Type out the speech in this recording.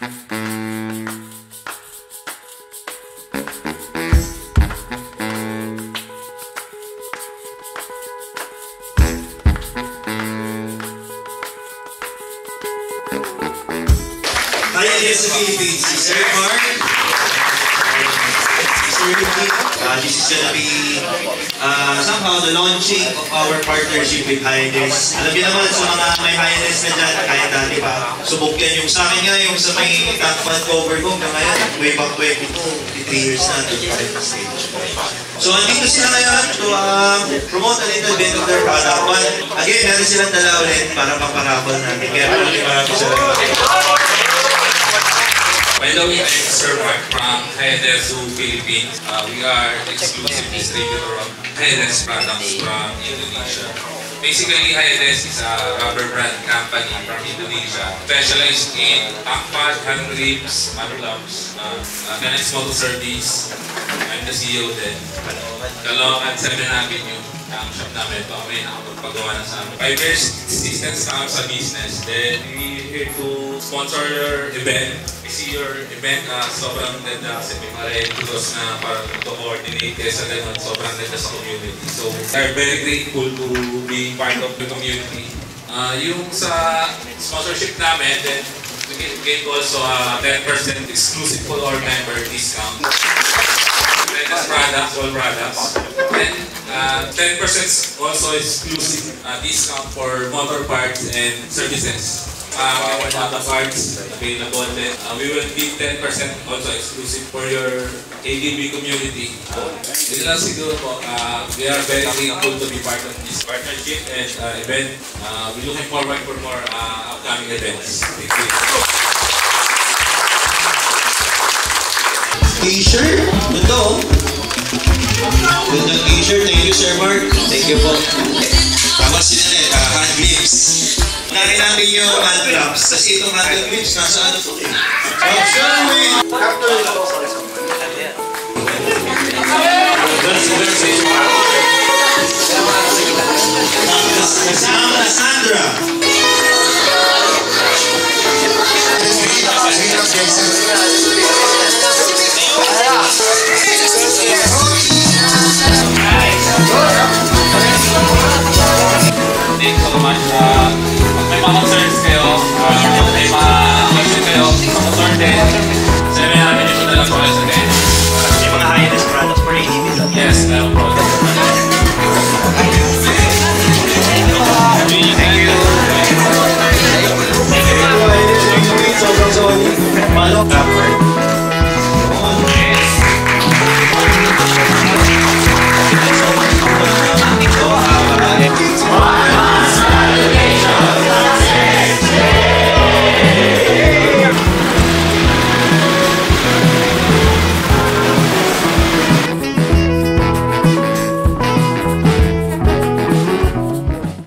Hi, sa Philippines, si Sir Mark. Sir Ricky. This is gonna be somehow the launching of our partnership with Highness. Alam niyo naman sa mga may Highness na dyan, kahit dati pa, subok yan yung sa akin nga, yung sa may top cover ko, na ngayon, way back 23 years na, to the stage. So, andito sila ngayon to promote a little bit of their product. But again, meron silang dala ulit para paparapol natin. Kaya maraming salamat. By the way, I'm Sir Mark from Highness Philippines. We are exclusive distributor of Highness products from Indonesia. Basically, Highness is a rubber brand company from Indonesia, specialized in back pad, hand grips, hand gloves, Ganex Moto Service. I'm the CEO din. Caloocan 7 Avenue. Ang shop namin, ito kami nakapagpagawa na sa amin. 5 years existence na sa business. Then, we're here to sponsor your event. We see your event sobrang ganda kasi may mga kudos na parang to-coordinate kesa ganun. Sobrang ganda sa community. So, we're very grateful to be part of the community. Yung sa sponsorship namin, then we get also 10% exclusive for our member discount. Highness products, all products. And 10% also exclusive discount for motor parts and services. Our parts available. Then we will give 10% also exclusive for your ADB community. Yun lang siguro po. We are very thankful to be part of this partnership and event. We're looking forward for more upcoming events. Thank you. T-shirt? Ganda oh. Ganda t-shirt. Thank you, Sir Mark. Thank you po. Tapos sila ulit, hand grips. Unahin natin yung hand gloves. Kasi itong hand grips, nasa ano po eh. Kasama na Sandra.